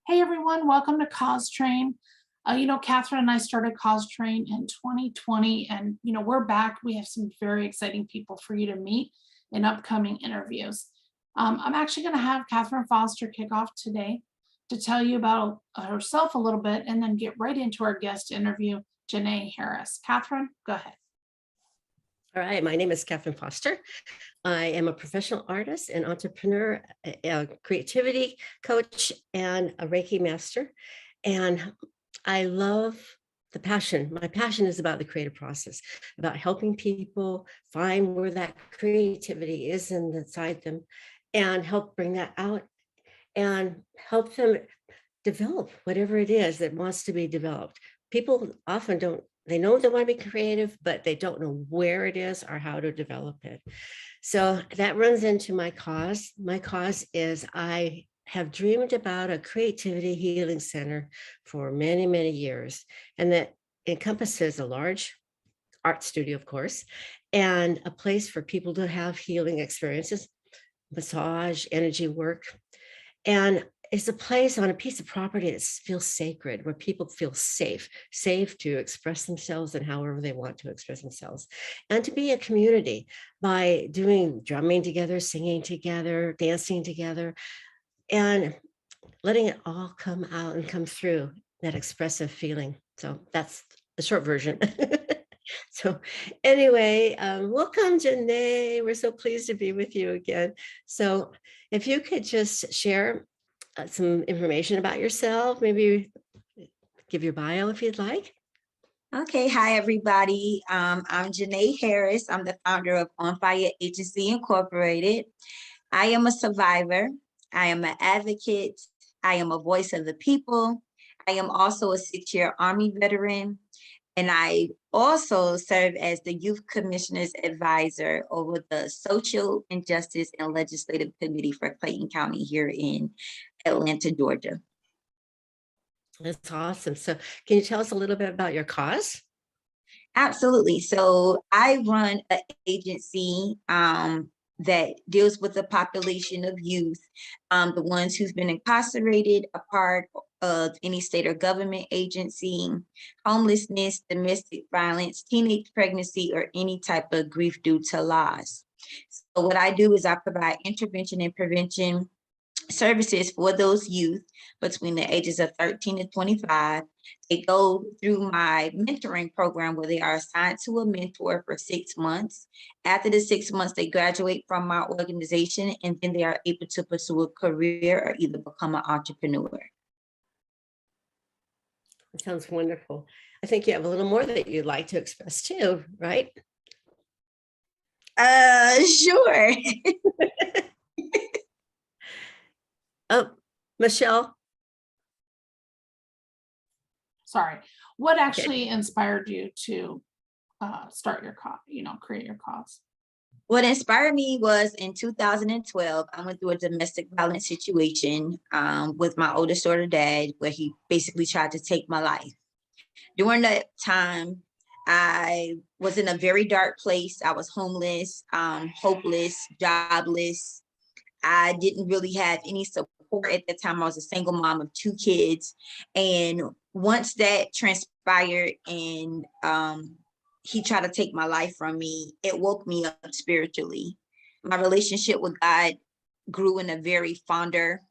Hey everyone, welcome to Cause Train. Catherine and I started Cause Train in 2020, and we're back. We have some very exciting people for you to meet in upcoming interviews. I'm actually going to have Catherine Foster kick off today to tell you about herself a little bit, and then get right into our guest interview, Janae Harris. Catherine, go ahead. All right, my name is Catherine Foster. I am a professional artist and entrepreneur, a creativity coach, and a Reiki master. And I love the passion. My passion is about the creative process, about helping people find where that creativity is inside them and help bring that out and help them develop whatever it is that wants to be developed. People often don't. They know they want to be creative, but they don't know where it is or how to develop it. So that runs into my cause. My cause is I have dreamed about a creativity healing center for many, many years, and that encompasses a large art studio, of course, and a place for people to have healing experiences, massage, energy work. And it's a place on a piece of property that feels sacred, where people feel safe to express themselves and however they want to express themselves, and to be a community by doing drumming together, singing together, dancing together, and letting it all come out and come through that expressive feeling. So that's the short version. So anyway, welcome, Janae. We're so pleased to be with you again. So if you could just share some information about yourself, maybe give your bio if you'd like. Okay, hi everybody. I'm Janae Harris. I'm the founder of O.N.F.I.Y.A Agency Incorporated. I am a survivor. I am an advocate. I am a voice of the people. I am also a 6-year Army veteran. And I also serve as the Youth Commissioner's Advisor over the Social Injustice and Legislative Committee for Clayton County here in Atlanta, Georgia. That's awesome. So can you tell us a little bit about your cause? Absolutely. So I run an agency that deals with the population of youth, the ones who've been incarcerated, a part of any state or government agency, homelessness, domestic violence, teenage pregnancy, or any type of grief due to loss. So what I do is I provide intervention and prevention services for those youth between the ages of 13 to 25. They go through my mentoring program where they are assigned to a mentor for 6 months. After the 6 months, they graduate from my organization, and then they are able to pursue a career or either become an entrepreneur. That sounds wonderful. I think you have a little more that you'd like to express too, right? Sure. Oh, Michele. Sorry. What actually inspired you to start your cause, create your cause? What inspired me was in 2012, I went through a domestic violence situation with my oldest daughter's dad, where he basically tried to take my life. During that time, I was in a very dark place. I was homeless, hopeless, jobless. I didn't really have any support at the time. I was a single mom of 2 kids. And once that transpired and he tried to take my life from me, it woke me up spiritually. My relationship with God grew in a very fonder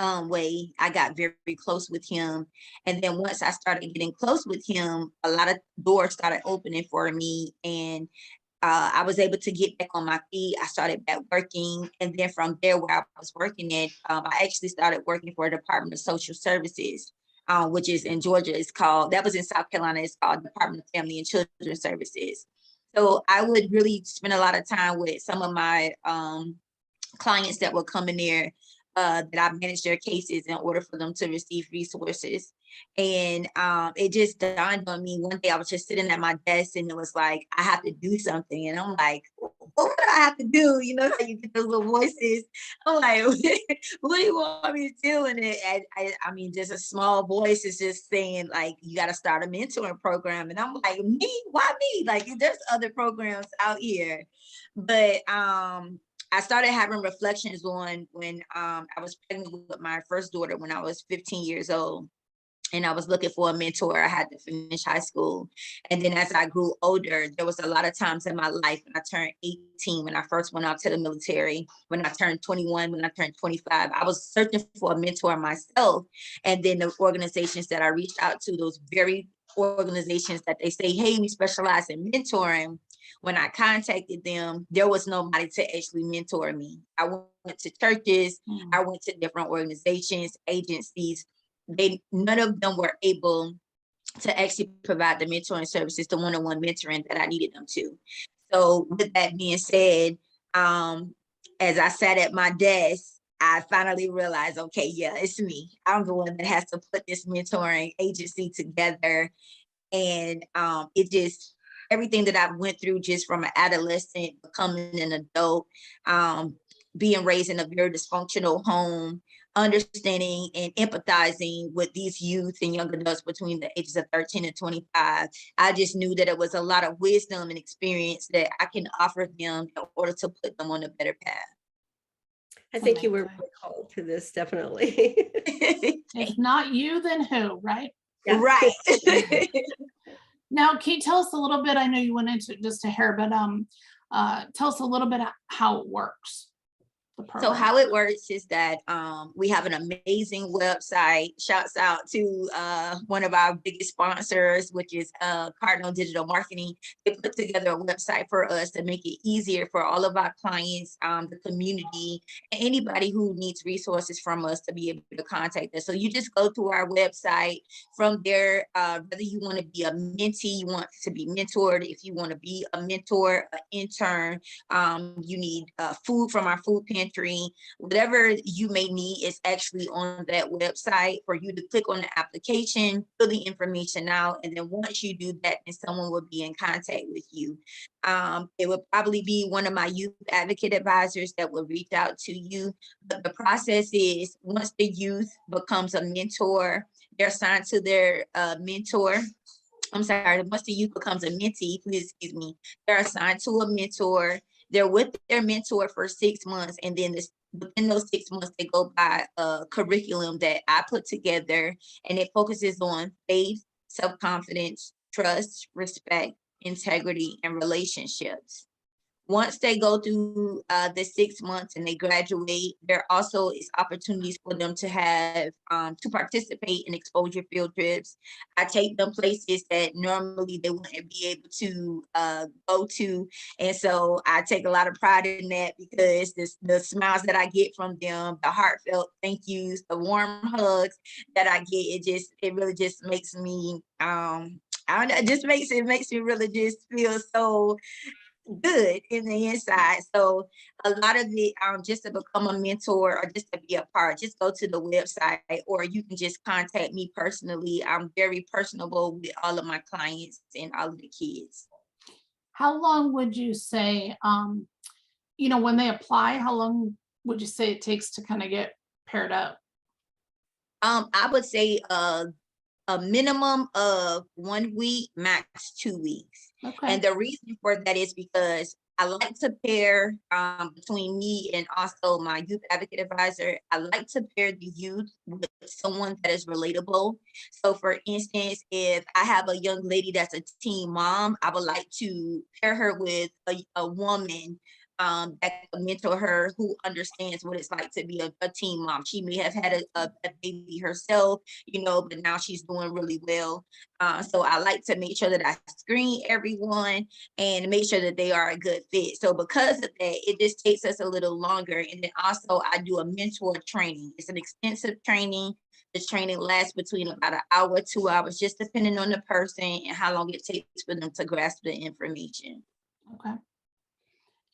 way. I got very, very close with him. And then once I started getting close with him, a lot of doors started opening for me. And I was able to get back on my feet. I started back working. And then from there, where I was working at, I actually started working for the Department of Social Services, which is in Georgia. That was in South Carolina. It's called Department of Family and Children Services. So I would really spend a lot of time with some of my clients that would come in there, that I managed their cases in order for them to receive resources. And it just dawned on me one day. I was just sitting at my desk, and it was like, I have to do something. And I'm like, what do I have to do? You know how you get those little voices. I'm like, what do you want me to do? And I mean, just a small voice is just saying, like, you got to start a mentoring program. And I'm like, me? Why me? Like, there's other programs out here. But I started having reflections on when I was pregnant with my first daughter when I was 15 years old. And I was looking for a mentor. I had to finish high school. And then as I grew older, there was a lot of times in my life when I turned 18, when I first went out to the military, when I turned 21, when I turned 25, I was searching for a mentor myself. And then the organizations that I reached out to, those very organizations that they say, hey, we specialize in mentoring. When I contacted them, there was nobody to actually mentor me. I went to churches, I went to different organizations, agencies. None of them were able to actually provide the mentoring services, the one-on-one mentoring that I needed them to. So with that being said, as I sat at my desk, I finally realized, okay, yeah, it's me. I'm the one that has to put this mentoring agency together. And it just, everything that I went through just from an adolescent, becoming an adult, being raised in a very dysfunctional home, understanding and empathizing with these youth and young adults between the ages of 13 and 25, I just knew that it was a lot of wisdom and experience that I can offer them in order to put them on a better path. I think you were called to this, definitely. If not you, then who, right? Yeah. Right. Now, can you tell us a little bit? I know you went into just a hair, but tell us a little bit how it works. So how it works is that we have an amazing website. Shouts out to one of our biggest sponsors, which is Cardinal Digital Marketing. They put together a website for us to make it easier for all of our clients, the community, and anybody who needs resources from us to be able to contact us. So you just go to our website. From there, whether you want to be a mentee, you want to be mentored, if you want to be a mentor, an intern, you need food from our food pantry, whatever you may need is actually on that website for you to click on the application, fill the information out, and then once you do that, then someone will be in contact with you. It would probably be one of my youth advocate advisors that will reach out to you. But the process is once the youth becomes a mentor, they're assigned to their mentor. Once the youth becomes a mentee, please excuse me, they're assigned to a mentor. They're with their mentor for 6 months, and then within those 6 months, they go by a curriculum that I put together, and it focuses on faith, self-confidence, trust, respect, integrity, and relationships. Once they go through the 6 months and they graduate, there also is opportunities for them to have to participate in exposure field trips. I take them places that normally they wouldn't be able to go to. And so I take a lot of pride in that because the smiles that I get from them, the heartfelt thank yous, the warm hugs that I get, it really just makes me, I don't know, it makes me really just feel so good in the inside. So a lot of it, just to become a mentor or just to be a part, just go to the website, or you can just contact me personally. I'm very personable with all of my clients and all of the kids. How long would you say, when they apply, how long would you say it takes to kind of get paired up? I would say a minimum of 1 week, max 2 weeks. Okay. And the reason for that is because I like to pair between me and also my youth advocate advisor. I like to pair the youth with someone that is relatable. So for instance, if I have a young lady that's a teen mom, I would like to pair her with a woman that can mentor her, who understands what it's like to be a teen mom. She may have had a baby herself, but now she's doing really well. So I like to make sure that I screen everyone and make sure that they are a good fit. So because of that, it just takes us a little longer. And then also I do a mentor training. It's an extensive training. The training lasts between about an hour, 2 hours, just depending on the person and how long it takes for them to grasp the information. Okay.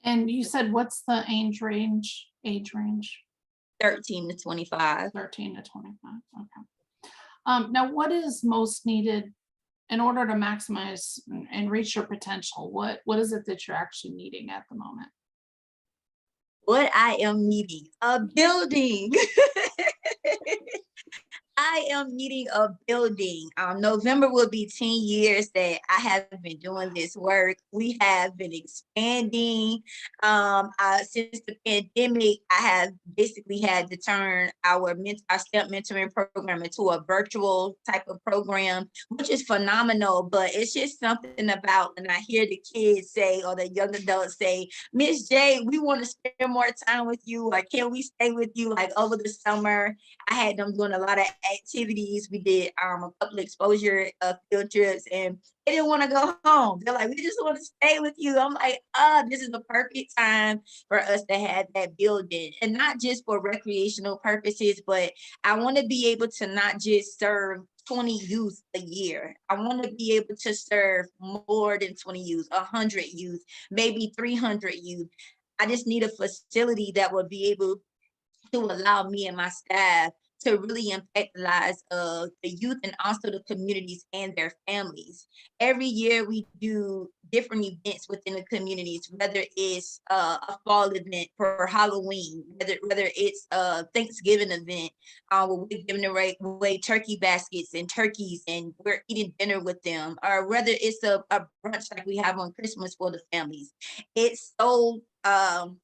And you said, what's the age range? 13 to 25. 13 to 25. Okay. Now, what is most needed in order to maximize and reach your potential? What is it that you're actually needing at the moment? What I am needing, a building. I am needing a building. November will be 10 years that I have been doing this work. We have been expanding. Since the pandemic, I have basically had to turn our STEP mentoring program into a virtual type of program, which is phenomenal. But it's just something about when I hear the kids say, or the young adults say, Miss J, we want to spend more time with you. Like, can we stay with you like over the summer? I had them doing a lot of activities. We did a couple of exposure field trips, and they didn't want to go home. They're like, we just want to stay with you. I'm like, this is the perfect time for us to have that building, and not just for recreational purposes, but I want to be able to not just serve 20 youth a year. I want to be able to serve more than 20 youth, 100 youth, maybe 300 youth. I just need a facility that will be able to allow me and my staff to really impact the lives of the youth and also the communities and their families. Every year we do different events within the communities, whether it's a fall event for Halloween, whether it's a Thanksgiving event, where we're giving away turkey baskets and turkeys and we're eating dinner with them, or whether it's a brunch like we have on Christmas for the families. It's so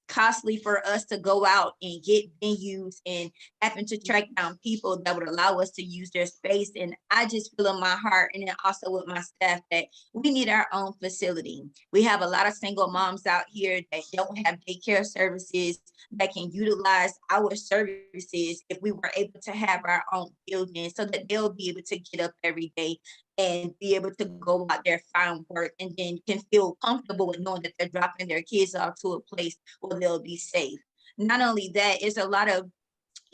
costly for us to go out and get venues and happen to track down people that would allow us to use their space. And I just feel in my heart, and then also with my staff, that we need our own facility. We have a lot of single moms out here that don't have daycare services that can utilize our services if we were able to have our own building, so that they'll be able to get up every day and be able to go out there, find work, and then can feel comfortable with knowing that they're dropping their kids off to a place where they'll be safe. Not only that, it's a lot of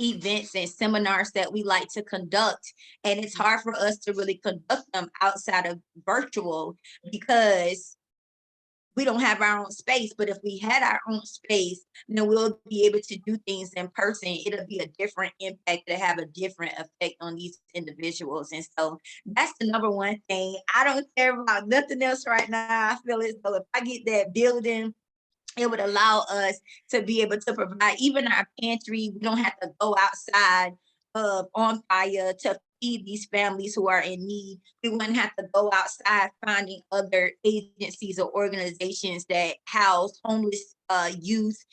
events and seminars that we like to conduct, and it's hard for us to really conduct them outside of virtual because we don't have our own space. But if we had our own space, then we'll be able to do things in person. It'll be a different impact, to have a different effect on these individuals. And so that's the number one thing. I don't care about nothing else right now. I feel as though if I get that building, it would allow us to be able to provide even our pantry. We don't have to go outside of On.F.I.A to feed these families who are in need. We wouldn't have to go outside finding other agencies or organizations that house homeless youth.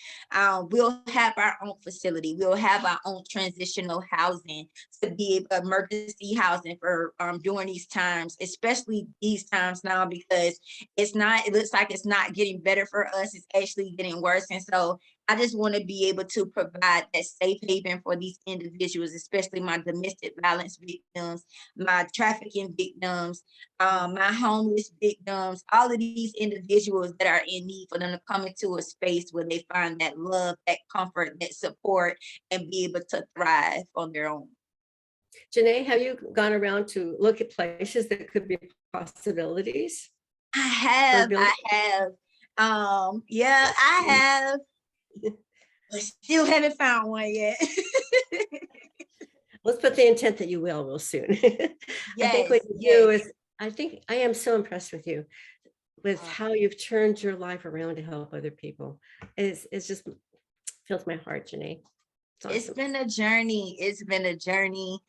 We'll have our own facility. We'll have our own transitional housing to be emergency housing for during these times, especially these times now, because it looks like it's not getting better for us. It's actually getting worse. And so I just want to be able to provide that safe haven for these individuals, especially my domestic violence victims, my trafficking victims, my homeless victims, all of these individuals that are in need, for them to come into a space where they find that love, that comfort, that support, and be able to thrive on their own. Janae, have you gone around to look at places that could be possibilities? I have. Yeah, I have. But still haven't found one yet. Let's put the intent that you will real soon. I think what you do is, I think I am so impressed with you, with how you've turned your life around to help other people. It's just fills my heart, Janae. Awesome. It's been a journey. It's been a journey.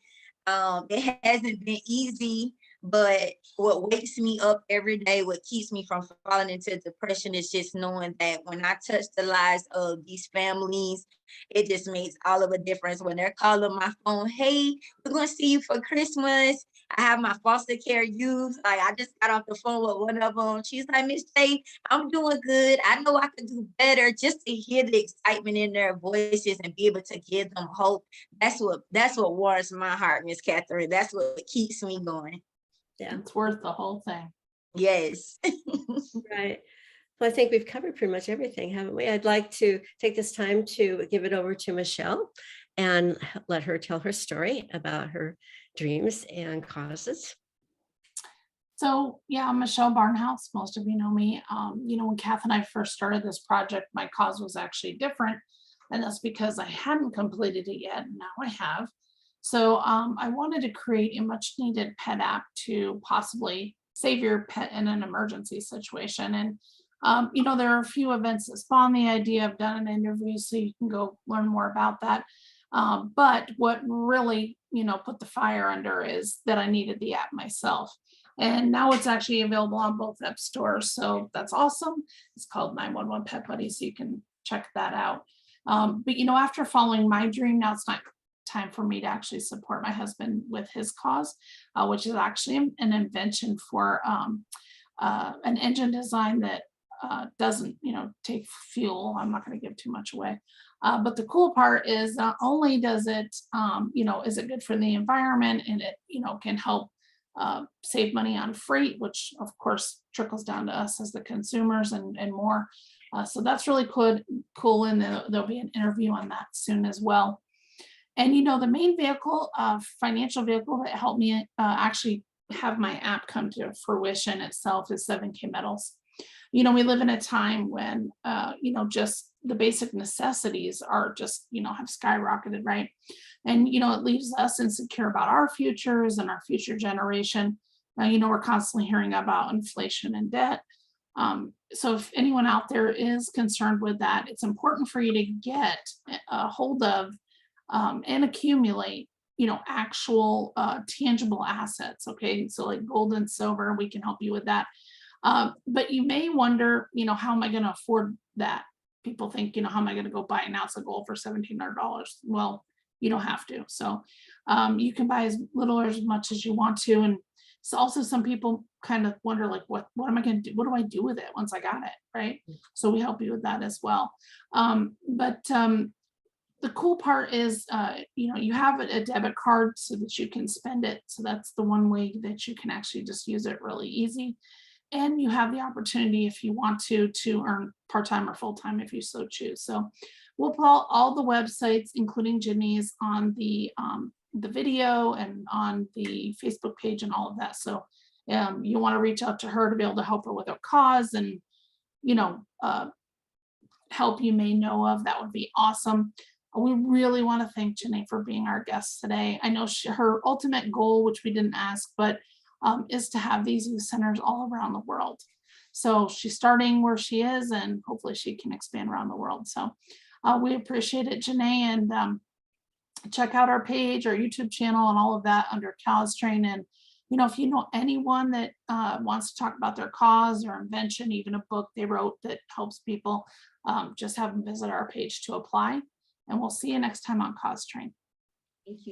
It hasn't been easy, but what wakes me up every day, what keeps me from falling into depression, is just knowing that when I touch the lives of these families, it just makes all of a difference. When they're calling my phone, hey, we're going to see you for Christmas. I have my foster care youth. Like, I just got off the phone with one of them. She's like, Miss J, I'm doing good. I know I could do better. Just to hear the excitement in their voices and be able to give them hope. That's what warms my heart, Miss Catherine. That's what keeps me going. Yeah, it's worth the whole thing. Yes. Right. Well, I think we've covered pretty much everything, haven't we? I'd like to take this time to give it over to Michele and let her tell her story about her dreams and causes. So yeah, I'm Michele Barnhouse. Most of you know me. When Kath and I first started this project, my cause was actually different. And that's because I hadn't completed it yet. Now I have. So I wanted to create a much needed pet app to possibly save your pet in an emergency situation. And there are a few events that spawn the idea. I've done an interview, so you can go learn more about that. But what really put the fire under is that I needed the app myself. And now it's actually available on both app stores. So that's awesome. It's called 911 Pet Buddy. So you can check that out. But after following my dream, now it's not time for me to actually support my husband with his cause, which is actually an invention for an engine design that doesn't, take fuel. I'm not going to give too much away. But the cool part is not only does it, is it good for the environment, and it, can help save money on freight, which of course trickles down to us as the consumers and more. So that's really cool. And there'll be an interview on that soon as well. And, the main vehicle, financial vehicle that helped me actually have my app come to fruition itself is 7K Metals. We live in a time when, just the basic necessities are just, have skyrocketed, right? And, it leaves us insecure about our futures and our future generation. We're constantly hearing about inflation and debt. So if anyone out there is concerned with that, it's important for you to get a hold of and accumulate, actual tangible assets. Okay. So like gold and silver, we can help you with that. But you may wonder, how am I going to afford that? People think, how am I going to go buy an ounce of gold for $1,700? Well, you don't have to. So you can buy as little or as much as you want to. And so also some people kind of wonder, like, what am I going to do? What do I do with it once I got it? Right. So we help you with that as well. But the cool part is, you have a debit card so that you can spend it. So that's the one way that you can actually just use it really easy. And you have the opportunity, if you want to earn part-time or full-time if you so choose. So we'll put all the websites, including Janea's, on the video and on the Facebook page and all of that. So you want to reach out to her to be able to help her with her cause and, help you may know of, that would be awesome. We really want to thank Janae for being our guest today. I know her ultimate goal, which we didn't ask, but is to have these youth centers all around the world. So she's starting where she is, and hopefully she can expand around the world. So we appreciate it, Janae, and check out our page, our YouTube channel, and all of that under Cause Train. And, if you know anyone that wants to talk about their cause or invention, even a book they wrote that helps people, just have them visit our page to apply. And we'll see you next time on Cause Train. Thank you.